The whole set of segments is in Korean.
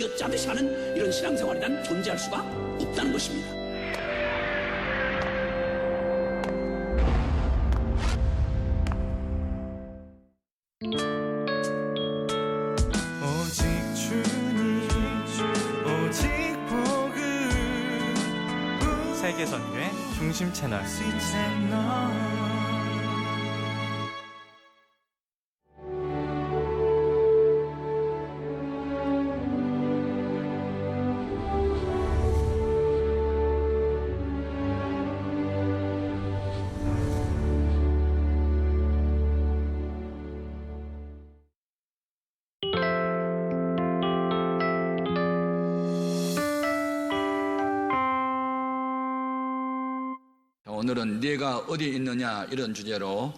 엿짜듯이 하는 이런 신앙생활이란 존재할 수가 없다는 것입니다. 오직 주님 오직 복음 세계 선교의 중심 채널. 오늘은 네가 어디 있느냐 이런 주제로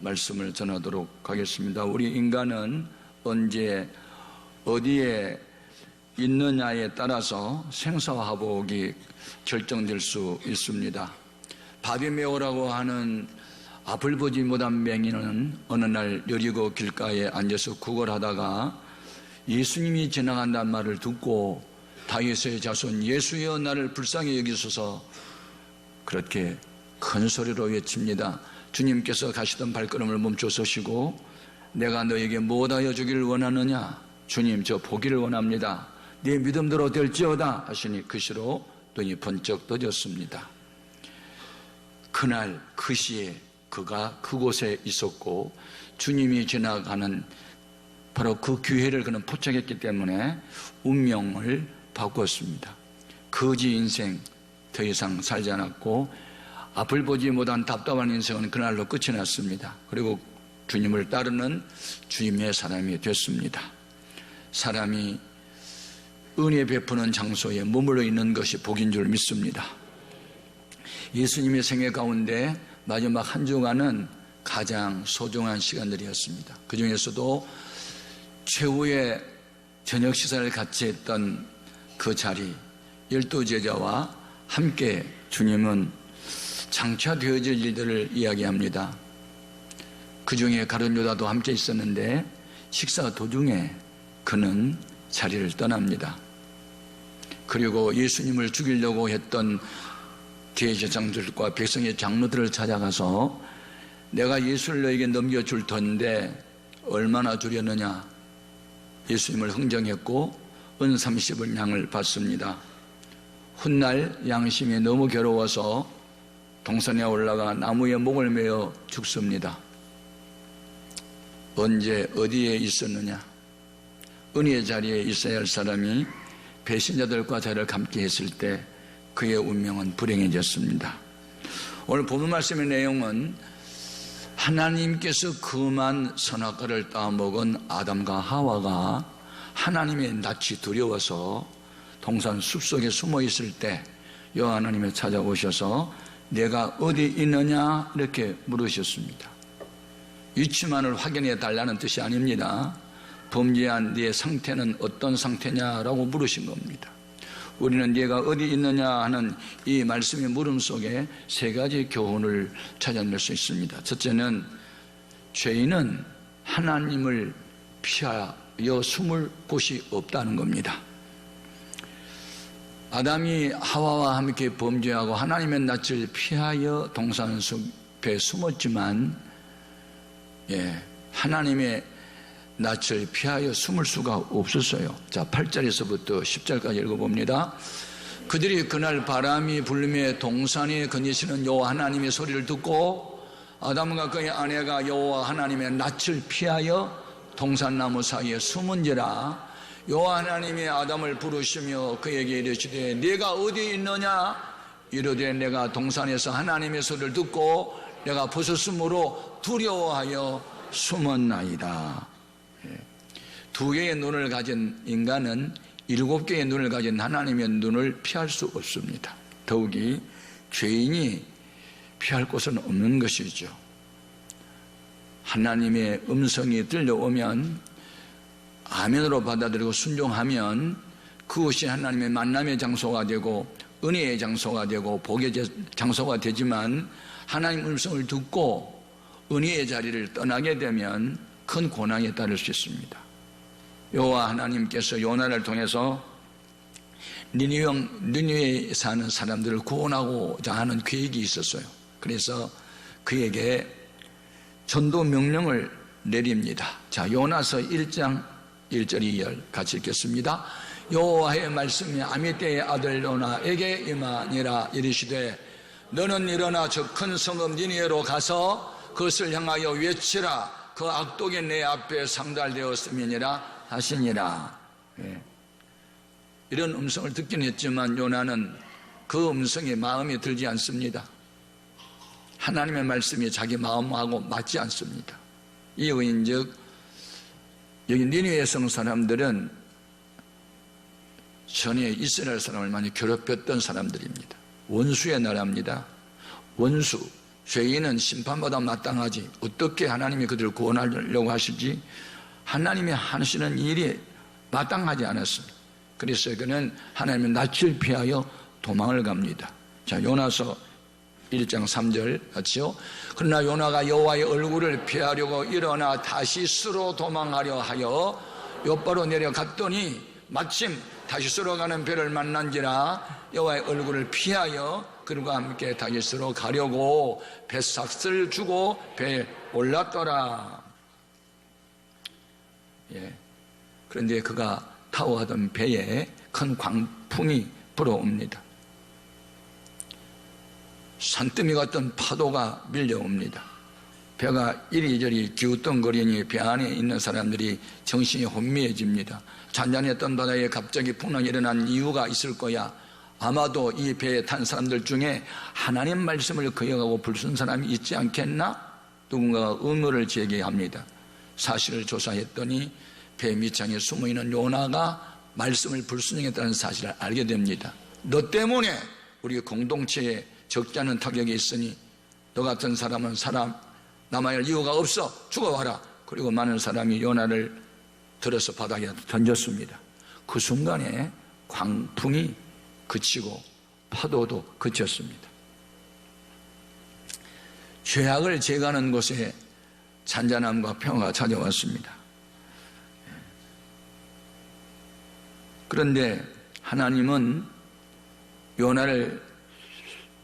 말씀을 전하도록 하겠습니다. 우리 인간은 언제 어디에 있느냐에 따라서 생사화복이 결정될 수 있습니다. 바비메오라고 하는 앞을 보지 못한 맹인은 어느 날 여리고 길가에 앉아서 구걸하다가 예수님이 지나간다는 말을 듣고 다윗의 자손 예수여 나를 불쌍히 여기소서 그렇게 큰 소리로 외칩니다. 주님께서 가시던 발걸음을 멈춰 서시고 내가 너에게 무엇하여 주기를 원하느냐? 주님 저 보기를 원합니다. 네 믿음대로 될지어다 하시니 그 시로 눈이 번쩍 떠졌습니다. 그날 그 시에 그가 그곳에 있었고 주님이 지나가는 바로 그 기회를 그는 포착했기 때문에 운명을 바꿨습니다. 거지 인생 더 이상 살지 않았고 앞을 보지 못한 답답한 인생은 그날로 끝이 났습니다. 그리고 주님을 따르는 주님의 사람이 됐습니다. 사람이 은혜 베푸는 장소에 머물러 있는 것이 복인 줄 믿습니다. 예수님의 생애 가운데 마지막 한 주간은 가장 소중한 시간들이었습니다. 그 중에서도 최후의 저녁 식사를 같이 했던 그 자리 12제자와 함께 주님은 장차 되어질 일들을 이야기합니다. 그 중에 가룟 유다도 함께 있었는데 식사 도중에 그는 자리를 떠납니다. 그리고 예수님을 죽이려고 했던 대제사장들과 백성의 장로들을 찾아가서 내가 예수를 너에게 넘겨줄 터인데 얼마나 주려느냐 예수님을 흥정했고 은 30을 양을 받습니다. 훗날 양심이 너무 괴로워서 동산에 올라가 나무에 목을 메어 죽습니다. 언제 어디에 있었느냐? 은혜의 자리에 있어야 할 사람이 배신자들과 자리를 함께 했을 때 그의 운명은 불행해졌습니다. 오늘 본문 말씀의 내용은 하나님께서 그만 선악과를 따먹은 아담과 하와가 하나님의 낯이 두려워서 동산 숲속에 숨어 있을 때 여호와 하나님이 찾아오셔서 내가 어디 있느냐 이렇게 물으셨습니다. 위치만을 확인해 달라는 뜻이 아닙니다. 범죄한 네 상태는 어떤 상태냐라고 물으신 겁니다. 우리는 네가 어디 있느냐 하는 이 말씀의 물음 속에 세 가지 교훈을 찾아낼 수 있습니다. 첫째는 죄인은 하나님을 피하여 숨을 곳이 없다는 겁니다. 아담이 하와와 함께 범죄하고 하나님의 낯을 피하여 동산숲에 숨었지만 하나님의 낯을 피하여 숨을 수가 없었어요. 자, 8절에서부터 10절까지 읽어봅니다. 그들이 그날 바람이 불며 동산에 거니시는 여호와 하나님의 소리를 듣고 아담과 그의 아내가 여호와 하나님의 낯을 피하여 동산나무 사이에 숨은지라 여호와 하나님이 아담을 부르시며 그에게 이르시되 네가 어디 있느냐? 이르되 내가 동산에서 하나님의 소리를 듣고 내가 벗었으므로 두려워하여 숨었나이다. 두 개의 눈을 가진 인간은 7개의 눈을 가진 하나님의 눈을 피할 수 없습니다. 더욱이 죄인이 피할 곳은 없는 것이죠. 하나님의 음성이 들려오면 아멘으로 받아들이고 순종하면 그것이 하나님의 만남의 장소가 되고 은혜의 장소가 되고 복의 장소가 되지만 하나님 음성을 듣고 은혜의 자리를 떠나게 되면 큰 고난에 따를 수 있습니다. 여호와 하나님께서 요나를 통해서 니느웨에 사는 사람들을 구원하고자 하는 계획이 있었어요. 그래서 그에게 전도 명령을 내립니다. 자, 요나서 1장 1절 2절 같이 읽겠습니다. 여호와의 말씀이 아미떼의 아들 요나에게 임하니라. 이르시되 너는 일어나 저 큰 성읍 니느웨로 가서 그것을 향하여 외치라. 그 악독이 내 앞에 상달되었음이니라 하시니라. 예. 이런 음성을 듣긴 했지만 요나는 그 음성에 마음에 들지 않습니다. 하나님의 말씀이 자기 마음하고 맞지 않습니다. 이유인즉 여기 니느웨 성 사람들은 전에 이스라엘 사람을 많이 괴롭혔던 사람들입니다. 원수의 나라입니다. 원수, 죄인은 심판받아 마땅하지 어떻게 하나님이 그들을 구원하려고 하실지 하나님이 하시는 일이 마땅하지 않았습니다. 그래서 그는 하나님의 낯을 피하여 도망을 갑니다. 자, 요나서 1장 3절 같이요. 그러나 요나가 여호와의 얼굴을 피하려고 일어나 다시스로 도망하려 하여 욥바로 내려갔더니 마침 다시스로 가는 배를 만난지라 여호와의 얼굴을 피하여 그들과 함께 다시스로 가려고 배삭을 주고 배에 올랐더라. 예. 그런데 그가 타고 가던 배에 큰 광풍이 불어옵니다. 산더미 같은 파도가 밀려옵니다. 배가 이리저리 기우뚱거리니 배 안에 있는 사람들이 정신이 혼미해집니다. 잔잔했던 바다에 갑자기 풍랑이 일어난 이유가 있을 거야. 아마도 이 배에 탄 사람들 중에 하나님 말씀을 거역하고 불순 사람이 있지 않겠나? 누군가가 의문을 제기합니다. 사실을 조사했더니 배 밑창에 숨어있는 요나가 말씀을 불순종했다는 사실을 알게 됩니다. 너 때문에 우리 공동체에 적지 않은 타격이 있으니 너 같은 사람은 남아야 할 이유가 없어. 죽어와라. 그리고 많은 사람이 요나를 들어서 바닥에 던졌습니다. 그 순간에 광풍이 그치고 파도도 그쳤습니다. 죄악을 제거하는 곳에 잔잔함과 평화가 찾아왔습니다. 그런데 하나님은 요나를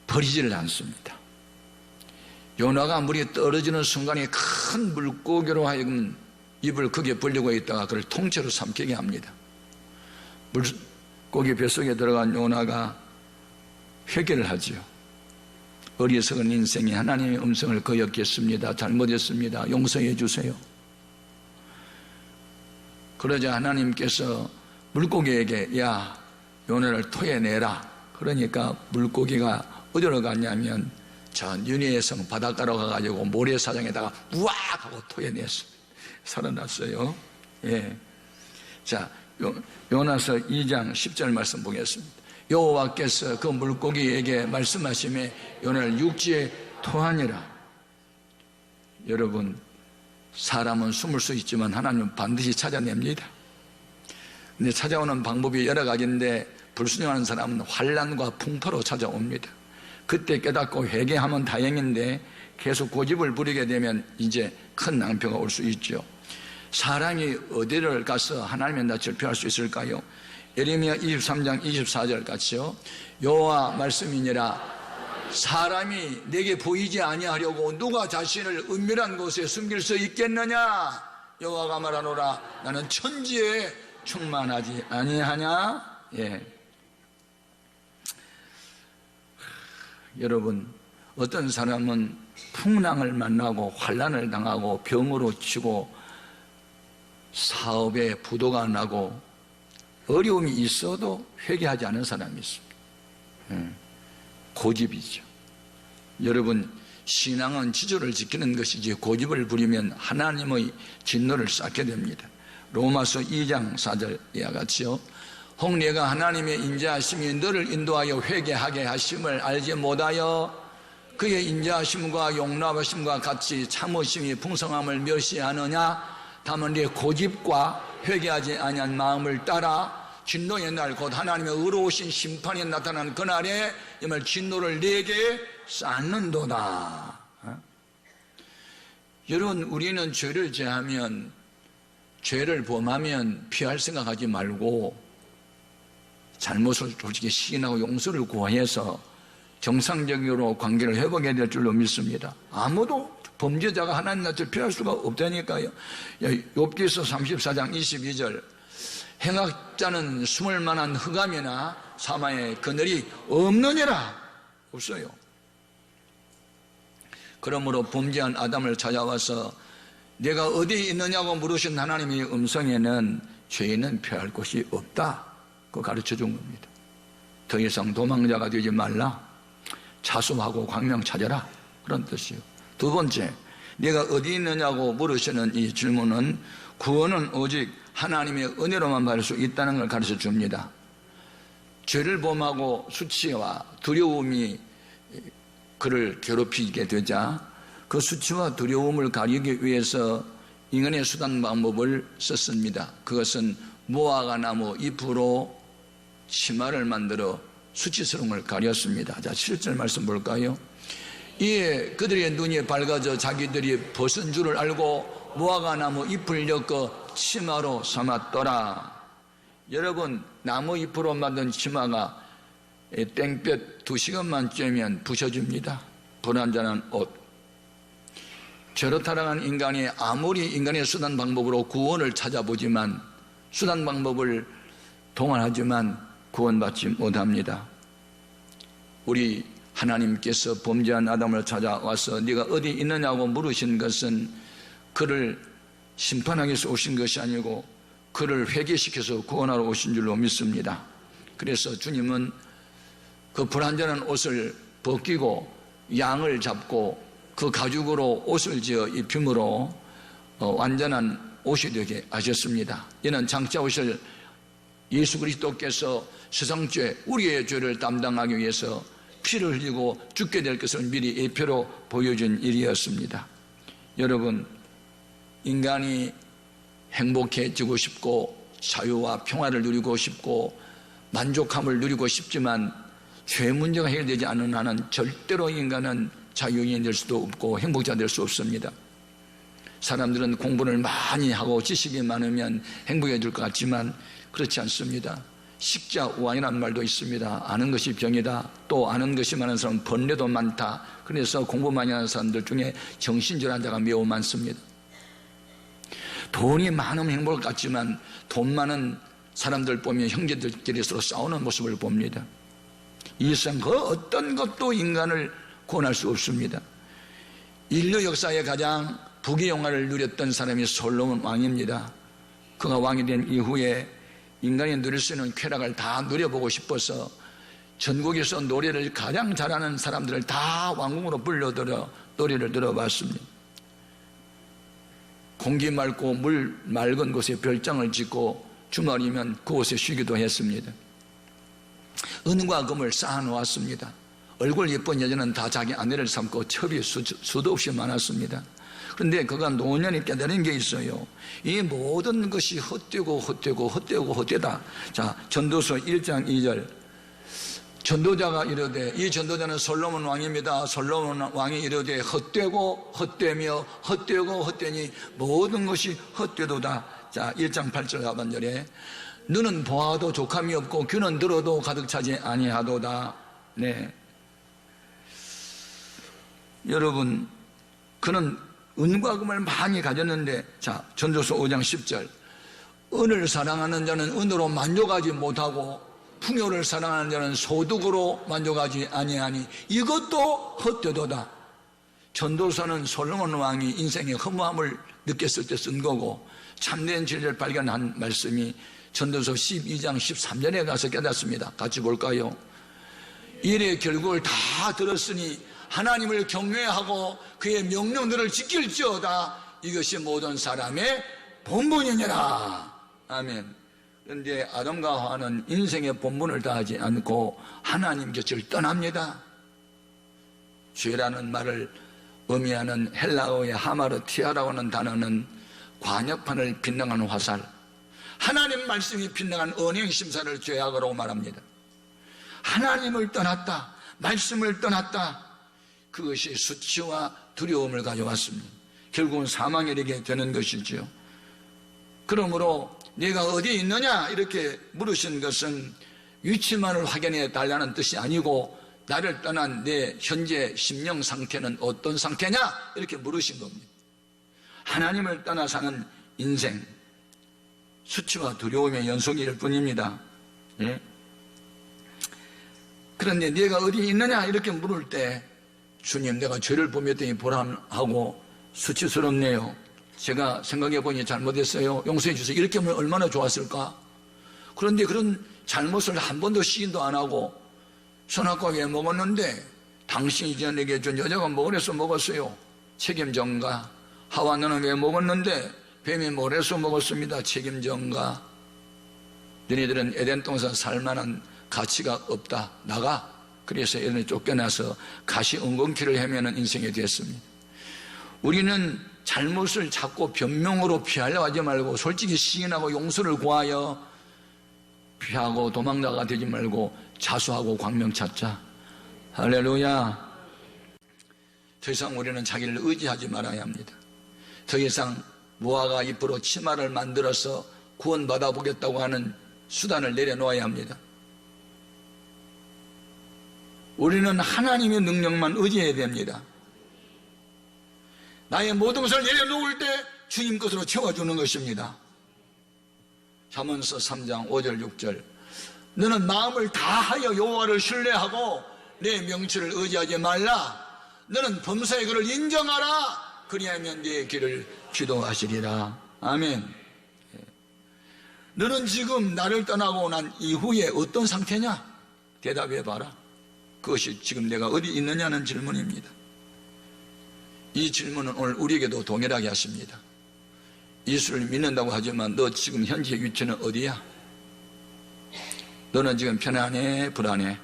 버리지를 않습니다. 요나가 물이 떨어지는 순간에 큰 물고기로 하여금 입을 크게 벌리고 있다가 그를 통째로 삼키게 합니다. 물고기 뱃속에 들어간 요나가 회개를 하지요. 어리석은 인생이 하나님의 음성을 거역했습니다. 잘못했습니다. 용서해 주세요. 그러자 하나님께서 물고기에게 야 요나를 토해내라. 그러니까 물고기가 어디로 갔냐면 저 니느웨 성 바닷가로 가가지고 모래사장에다가 우악 하고 토해냈습니다. 살아났어요. 예. 자, 요나서 2장 10절 말씀 보겠습니다. 여호와께서 그 물고기에게 말씀하시매 요나를 육지에 토하니라. 여러분, 사람은 숨을 수 있지만 하나님은 반드시 찾아냅니다. 근데 찾아오는 방법이 여러 가지인데 불순종하는 사람은 환난과 풍파로 찾아옵니다. 그때 깨닫고 회개하면 다행인데 계속 고집을 부리게 되면 이제 큰 낭패가 올 수 있죠. 사람이 어디를 가서 하나님의 낯을 피할 수 있을까요? 예레미야 23장 24절 같이요. 여호와 말씀이니라 사람이 내게 보이지 아니하려고 누가 자신을 은밀한 곳에 숨길 수 있겠느냐? 여호와가 말하노라 나는 천지에 충만하지 아니하냐? 예. 여러분, 어떤 사람은 풍랑을 만나고 환난을 당하고 병으로 치고 사업에 부도가 나고 어려움이 있어도 회개하지 않은 사람이 있습니다. 고집이죠. 여러분, 신앙은 지조를 지키는 것이지 고집을 부리면 하나님의 진노를 쌓게 됩니다. 로마서 2장 4절 이와 같이요. 혹 네가 하나님의 인자하심이 너를 인도하여 회개하게 하심을 알지 못하여 그의 인자하심과 용납하심과 같이 참으심이 풍성함을 멸시하느냐? 다만 네 고집과 회개하지 아니한 마음을 따라 진노의 날 곧 하나님의 의로우신 심판이 나타난 그날에 이말 진노를 네게 쌓는도다. 여러분, 우리는 죄를 제하면 죄를 범하면 피할 생각하지 말고 잘못을 솔직히 시인하고 용서를 구해서 정상적으로 관계를 회복해야 될 줄로 믿습니다. 아무도 범죄자가 하나님 낯을 피할 수가 없다니까요. 욥기서 34장 22절 행악자는 숨을 만한 흑암이나 사마의 그늘이 없느니라. 없어요. 그러므로 범죄한 아담을 찾아와서 내가 어디 있느냐고 물으신 하나님의 음성에는 죄인은 피할 곳이 없다. 그거 가르쳐 준 겁니다. 더 이상 도망자가 되지 말라. 자수하고 광명 찾아라. 그런 뜻이요. 두 번째, 내가 어디 있느냐고 물으시는 이 질문은 구원은 오직 하나님의 은혜로만 받을 수 있다는 걸 가르쳐 줍니다. 죄를 범하고 수치와 두려움이 그를 괴롭히게 되자 그 수치와 두려움을 가리기 위해서 인간의 수단 방법을 썼습니다. 그것은 무화과 나무 잎으로 치마를 만들어 수치스러움을 가렸습니다. 자, 7절 말씀 볼까요? 이에 그들의 눈이 밝아져 자기들이 벗은 줄을 알고 무화과 나무 잎을 엮어 치마로 삼았더라. 여러분, 나무 잎으로 만든 치마가 땡볕 2시간만 쬐면 부셔집니다. 불완전한 옷. 죄로 타락한 인간이 아무리 인간의 수단 방법으로 구원을 찾아보지만 수단 방법을 동원하지만 구원받지 못합니다. 우리 하나님께서 범죄한 아담을 찾아와서 네가 어디 있느냐고 물으신 것은 그를 심판하기 위해서 오신 것이 아니고 그를 회개시켜서 구원하러 오신 줄로 믿습니다. 그래서 주님은 그 불완전한 옷을 벗기고 양을 잡고 그 가죽으로 옷을 지어 입힘으로 완전한 옷이 되게 하셨습니다. 이는 장차 오실 예수 그리스도께서 세상죄, 우리의 죄를 담당하기 위해서 피를 흘리고 죽게 될 것을 미리 예표로 보여준 일이었습니다. 여러분, 인간이 행복해지고 싶고 자유와 평화를 누리고 싶고 만족함을 누리고 싶지만 죄 문제가 해결되지 않는 한은 절대로 인간은 자유인이 될 수도 없고 행복자 될 수 없습니다. 사람들은 공부를 많이 하고 지식이 많으면 행복해질 것 같지만 그렇지 않습니다. 식자우환이라는 말도 있습니다. 아는 것이 병이다. 또 아는 것이 많은 사람은 번뇌도 많다. 그래서 공부 많이 하는 사람들 중에 정신질환 자가 매우 많습니다. 돈이 많으면 행복할 것 같지만 돈 많은 사람들 보면 형제들끼리 서로 싸우는 모습을 봅니다. 이 세상 그 어떤 것도 인간을 구원할 수 없습니다. 인류 역사에 가장 부귀영화를 누렸던 사람이 솔로몬 왕입니다. 그가 왕이 된 이후에 인간이 누릴 수 있는 쾌락을 다 누려보고 싶어서 전국에서 노래를 가장 잘하는 사람들을 다 왕궁으로 불러들여 노래를 들어봤습니다. 공기 맑고 물 맑은 곳에 별장을 짓고 주말이면 그곳에 쉬기도 했습니다. 은과 금을 쌓아놓았습니다. 얼굴 예쁜 여자는 다 자기 아내를 삼고 첩이 수도 없이 많았습니다. 그런데 그가 노년이 깨달은 게 있어요. 이 모든 것이 헛되고 헛되고 헛되고 헛되다. 자, 전도서 1장 2절. 전도자가 이르되, 이 전도자는 솔로몬 왕입니다. 솔로몬 왕이 이르되 헛되고 헛되며 헛되고 헛되니 모든 것이 헛되도다. 자, 1장 8절 하반절에 너는 보아도 족함이 없고 귀는 들어도 가득 차지 아니하도다. 네. 여러분, 그는 은과 금을 많이 가졌는데, 자, 전도서 5장 10절. 은을 사랑하는 자는 은으로 만족하지 못하고 풍요를 사랑하는 자는 소득으로 만족하지 아니하니 이것도 헛되도다. 전도서는 솔로몬 왕이 인생의 허무함을 느꼈을 때 쓴 거고 참된 진리를 발견한 말씀이 전도서 12장 13절에 가서 깨닫습니다. 같이 볼까요? 일의 결국을 다 들었으니 하나님을 경외하고 그의 명령들을 지킬지어다. 이것이 모든 사람의 본분이니라. 아멘. 그런데 아담과 하와는 인생의 본분을 다하지 않고 하나님 곁을 떠납니다. 죄라는 말을 의미하는 헬라어의 하마르티아라고 하는 단어는 관역판을 빗나가는 화살, 하나님 말씀이 빗나간 언행심사를 죄악으로 말합니다. 하나님을 떠났다, 말씀을 떠났다. 그것이 수치와 두려움을 가져왔습니다. 결국은 사망에 이르게 되는 것이죠. 그러므로 네가 어디에 있느냐 이렇게 물으신 것은 위치만을 확인해 달라는 뜻이 아니고 나를 떠난 내 현재 심령 상태는 어떤 상태냐 이렇게 물으신 겁니다. 하나님을 떠나 사는 인생, 수치와 두려움의 연속일 뿐입니다. 예? 그런데 네가 어디 있느냐 이렇게 물을 때 주님 내가 죄를 범했더니 불안하고 수치스럽네요. 제가 생각해 보니 잘못했어요. 용서해 주세요. 이렇게 하면 얼마나 좋았을까. 그런데 그런 잘못을 한 번도 시인도 안 하고 선악과 왜 먹었는데 당신이 내게 준 여자가 먹으래서 먹었어요. 책임전가. 하와 너는 왜 먹었는데 뱀이 뭐래서 먹었습니다. 책임전가. 너희들은 에덴 동산 살만한 가치가 없다. 나가. 그래서 에덴에 쫓겨나서 가시 엉겅퀴를 헤매는 인생이 됐습니다. 우리는 잘못을 자꾸 변명으로 피하려 하지 말고 솔직히 시인하고 용서를 구하여 피하고 도망나가 되지 말고 자수하고 광명 찾자. 할렐루야. 더 이상 우리는 자기를 의지하지 말아야 합니다. 더 이상 무화과 잎으로 치마를 만들어서 구원받아 보겠다고 하는 수단을 내려놓아야 합니다. 우리는 하나님의 능력만 의지해야 됩니다. 나의 모든 것을 내려놓을 때 주님 것으로 채워주는 것입니다. 잠언서 3장 5절 6절 너는 마음을 다하여 여호와를 신뢰하고 내 명철을 의지하지 말라. 너는 범사의 그를 인정하라. 그리하면 네 길을 기도하시리라. 아멘. 너는 지금 나를 떠나고 난 이후에 어떤 상태냐? 대답해 봐라. 그것이 지금 내가 어디 있느냐는 질문입니다. 이 질문은 오늘 우리에게도 동일하게 하십니다. 예수를 믿는다고 하지만 너 지금 현재 위치는 어디야? 너는 지금 편안해? 불안해?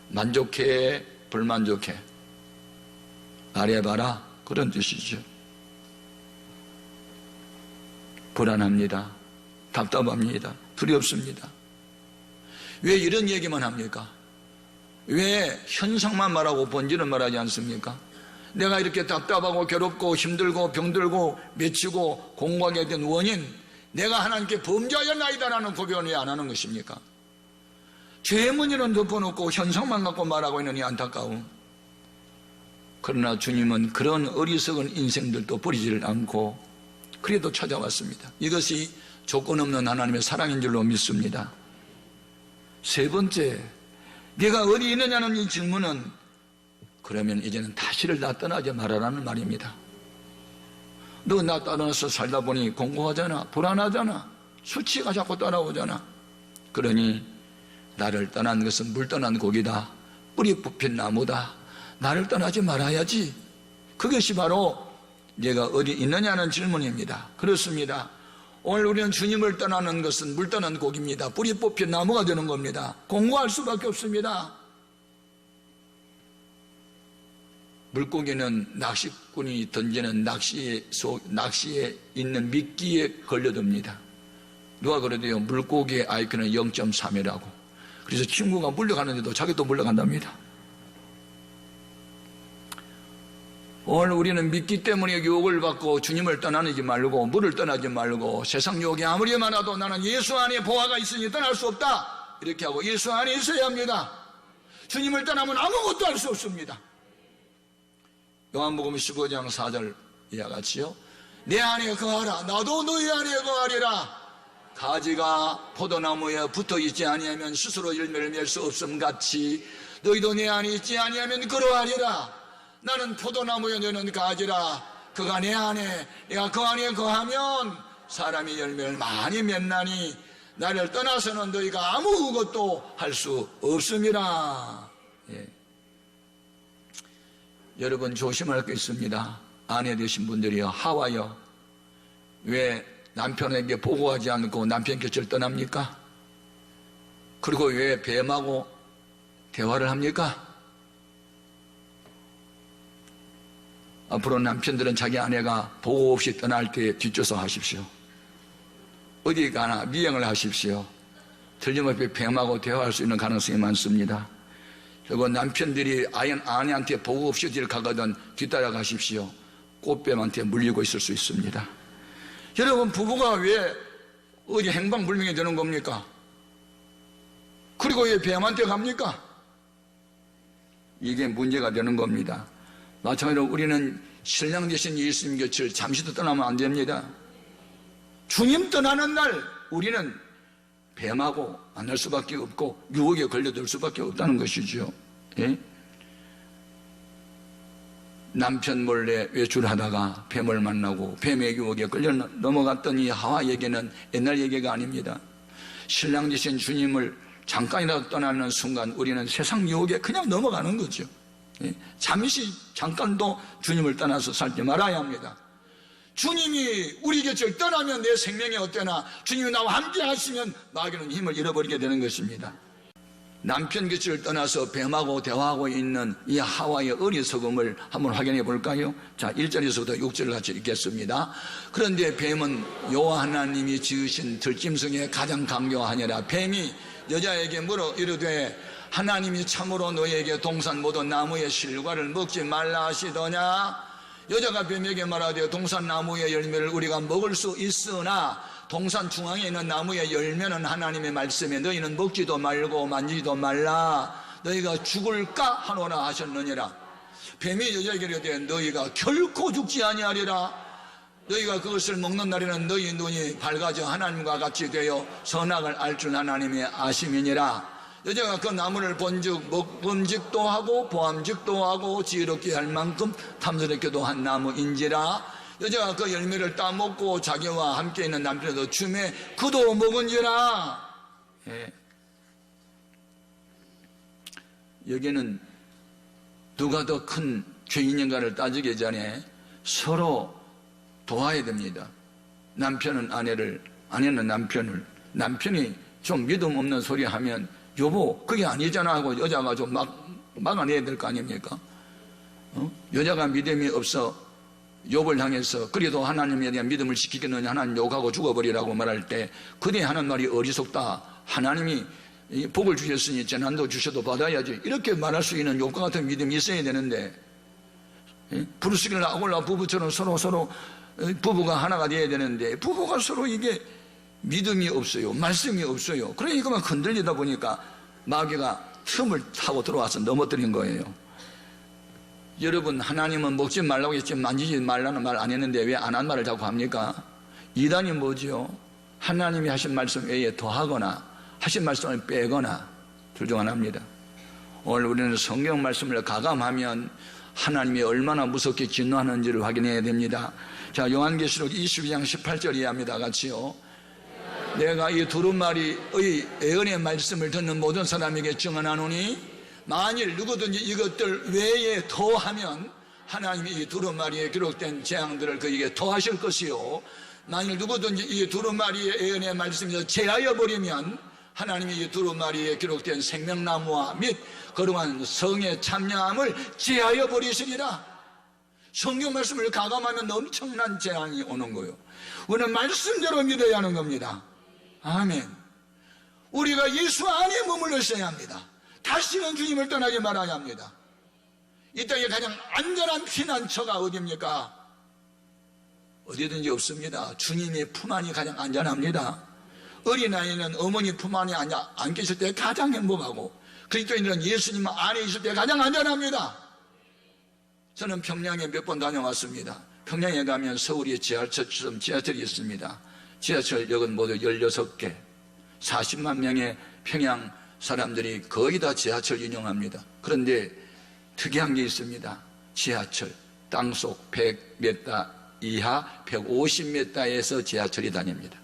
만족해? 불만족해? 말해봐라. 그런 뜻이죠. 불안합니다. 답답합니다. 두렵습니다. 왜 이런 얘기만 합니까? 왜 현상만 말하고 본질은 말하지 않습니까? 내가 이렇게 답답하고 괴롭고 힘들고 병들고 맺히고 공고하게 된 원인, 내가 하나님께 범죄하였나이다라는 고백을 왜 안 하는 것입니까? 죄의 문제는 덮어놓고 현상만 갖고 말하고 있는 이 안타까움. 그러나 주님은 그런 어리석은 인생들도 버리지를 않고 그래도 찾아왔습니다. 이것이 조건 없는 하나님의 사랑인 줄로 믿습니다. 세 번째, 네가 어디 있느냐는 이 질문은 그러면 이제는 다시를 나 떠나지 말아라는 말입니다. 너 나 떠나서 살다 보니 공고하잖아. 불안하잖아. 수치가 자꾸 따라오잖아. 그러니 나를 떠난 것은 물 떠난 고기다. 뿌리 뽑힌 나무다. 나를 떠나지 말아야지. 그것이 바로 네가 어디 있느냐는 질문입니다. 그렇습니다. 오늘 우리는 주님을 떠나는 것은 물 떠난 고기입니다. 뿌리 뽑힌 나무가 되는 겁니다. 공고할 수밖에 없습니다. 물고기는 낚시꾼이 던지는 낚시에 있는 미끼에 걸려듭니다. 누가 그래도요, 물고기의 IQ는 0.3이라고. 그래서 친구가 물려가는데도 자기도 물려간답니다. 오늘 우리는 미끼 때문에 유혹을 받고 주님을 떠나지 말고 물을 떠나지 말고 세상 유혹이 아무리 많아도 나는 예수 안에 보화가 있으니 떠날 수 없다. 이렇게 하고 예수 안에 있어야 합니다. 주님을 떠나면 아무것도 할 수 없습니다. 요한복음 15장 4절 이와 같이요. 내 안에 거하라. 나도 너희 안에 거하리라. 가지가 포도나무에 붙어있지 아니하면 스스로 열매를 맺을 수 없음 같이 너희도 내 안에 있지 아니하면 그러하리라. 나는 포도나무에 너는 가지라. 그가 내 안에 내가 그 안에 거하면 사람이 열매를 많이 맺나니 나를 떠나서는 너희가 아무것도 할 수 없습니다. 예. 여러분 조심할 게 있습니다. 아내 되신 분들이요, 하와요, 왜 남편에게 보고하지 않고 남편 곁을 떠납니까? 그리고 왜 뱀하고 대화를 합니까? 앞으로 남편들은 자기 아내가 보고 없이 떠날 때 뒷조사 하십시오. 어디 가나 미행을 하십시오. 틀림없이 뱀하고 대화할 수 있는 가능성이 많습니다. 그리고 남편들이 아내한테 보고 없이 어디를 가거든 뒤따라 가십시오. 꽃뱀한테 물리고 있을 수 있습니다. 여러분, 부부가 왜 어디 행방불명이 되는 겁니까? 그리고 왜 뱀한테 갑니까? 이게 문제가 되는 겁니다. 마찬가지로 우리는 신랑 되신 예수님 곁을 잠시도 떠나면 안 됩니다. 주님 떠나는 날 우리는 뱀하고 만날 수밖에 없고 유혹에 걸려들 수밖에 없다는 것이죠. 예? 남편 몰래 외출하다가 뱀을 만나고 뱀의 유혹에 걸려 넘어갔던 이 하와에게는 옛날 얘기가 아닙니다. 신랑 되신 주님을 잠깐이라도 떠나는 순간 우리는 세상 유혹에 그냥 넘어가는 거죠. 예? 잠시 잠깐도 주님을 떠나서 살지 말아야 합니다. 주님이 우리 곁을 떠나면 내 생명이 어때나 주님이 나와 함께 하시면 마귀는 힘을 잃어버리게 되는 것입니다. 남편 곁을 떠나서 뱀하고 대화하고 있는 이 하와의 어리석음을 한번 확인해 볼까요? 자, 1절에서부터 6절 같이 읽겠습니다. 그런데 뱀은 여호와 하나님이 지으신 들짐승에 가장 강교하니라. 뱀이 여자에게 물어 이르되 하나님이 참으로 너에게 동산 모든 나무의 실과를 먹지 말라 하시더냐? 여자가 뱀에게 말하되 동산 나무의 열매를 우리가 먹을 수 있으나 동산 중앙에 있는 나무의 열매는 하나님의 말씀에 너희는 먹지도 말고 만지지도 말라. 너희가 죽을까 하노라 하셨느니라. 뱀이 여자에게 이르되 너희가 결코 죽지 아니하리라. 너희가 그것을 먹는 날에는 너희 눈이 밝아져 하나님과 같이 되어 선악을 알 줄 하나님이 아심이니라. 여자가 그 나무를 본즉 먹음직도 하고 보암직도 하고 지혜롭게 할 만큼 탐스럽게도 한 나무인지라. 여자가 그 열매를 따먹고 자기와 함께 있는 남편에도 주매 그도 먹은지라. 예. 여기는 누가 더 큰 죄인인가를 따지기 전에 서로 도와야 됩니다. 남편은 아내를, 아내는 남편을. 남편이 좀 믿음 없는 소리 하면 여보 그게 아니잖아 하고 여자가 좀 막아내야 될 거 아닙니까? 여자가 믿음이 없어 욥을 향해서 그래도 하나님에 대한 믿음을 지키겠느냐 하나님 욕하고 죽어버리라고 말할 때 그대 하는 말이 어리석다. 하나님이 복을 주셨으니 재난도 주셔도 받아야지. 이렇게 말할 수 있는 욥과 같은 믿음이 있어야 되는데 브루스길라 아골라 부부처럼 서로 부부가 하나가 되어야 되는데 부부가 서로 이게 믿음이 없어요. 말씀이 없어요. 그러니까 막 흔들리다 보니까 마귀가 틈을 타고 들어와서 넘어뜨린 거예요. 여러분, 하나님은 먹지 말라고 했지 만지지 말라는 말 안 했는데 왜 안 한 말을 자꾸 합니까? 이단이 뭐죠? 하나님이 하신 말씀 외에 더하거나 하신 말씀을 빼거나 둘 중 하나입니다. 오늘 우리는 성경 말씀을 가감하면 하나님이 얼마나 무섭게 진노하는지를 확인해야 됩니다. 자, 요한계시록 22장 18절에 합니다. 같이요. 내가 이 두루마리의 예언의 말씀을 듣는 모든 사람에게 증언하노니 만일 누구든지 이것들 외에 더하면 하나님이 이 두루마리에 기록된 재앙들을 그에게 더하실 것이요 만일 누구든지 이 두루마리의 예언의 말씀에서 제하여 버리면 하나님이 이 두루마리에 기록된 생명나무와 및 거룩한 성의 참여함을 제하여 버리시리라. 성경 말씀을 가감하면 엄청난 재앙이 오는 거예요. 우리는 말씀대로 믿어야 하는 겁니다. 아멘. 우리가 예수 안에 머물러 있어야 합니다. 다시는 주님을 떠나지 말아야 합니다. 이 땅에 가장 안전한 피난처가 어디입니까? 어디든지 없습니다. 주님의 품 안이 가장 안전합니다. 어린아이는 어머니 품 안에 안 계실 때 가장 행복하고 그리스도인들은 예수님 안에 있을 때 가장 안전합니다. 저는 평양에 몇 번 다녀왔습니다. 평양에 가면 서울의 지하철처럼 지하철이 있습니다. 지하철역은 모두 16개 40만 명의 평양 사람들이 거의 다 지하철 이용합니다. 그런데 특이한 게 있습니다. 지하철 땅속 100m 이하 150m에서 지하철이 다닙니다.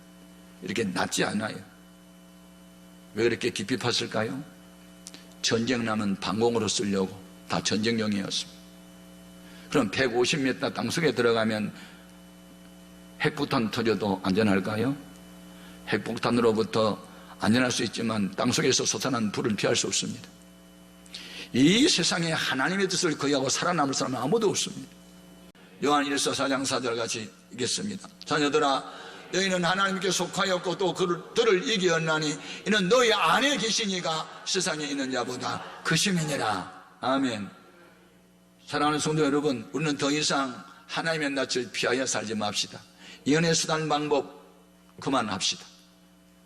이렇게 낮지 않아요. 왜 그렇게 깊이 팠을까요? 전쟁 나면 방공으로 쓰려고 다 전쟁용이었습니다. 그럼 150m 땅속에 들어가면 핵폭탄 터져도 안전할까요? 핵폭탄으로부터 안전할 수 있지만 땅속에서 솟아난 불을 피할 수 없습니다. 이 세상에 하나님의 뜻을 거역하고 살아남을 사람은 아무도 없습니다. 요한 1서 4장 4절 같이 읽겠습니다. 자녀들아 너희는 하나님께 속하였고 또 그들을 이기었나니 이는 너희 안에 계시니가 세상에 있는 자보다 크심이니라. 아멘. 사랑하는 성도 여러분, 우리는 더 이상 하나님의 낯을 피하여 살지 맙시다. 연애 수단 방법 그만합시다.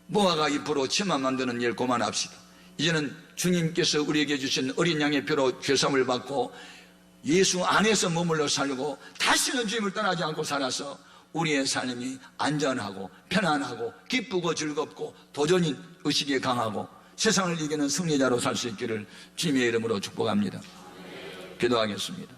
모아가 잎으로 치마 만드는 일 그만합시다. 이제는 주님께서 우리에게 주신 어린 양의 피로 죄사함을 받고 예수 안에서 머물러 살고 다시는 주님을 떠나지 않고 살아서 우리의 삶이 안전하고 편안하고 기쁘고 즐겁고 도전인 의식이 강하고 세상을 이기는 승리자로 살 수 있기를 주님의 이름으로 축복합니다. 기도하겠습니다.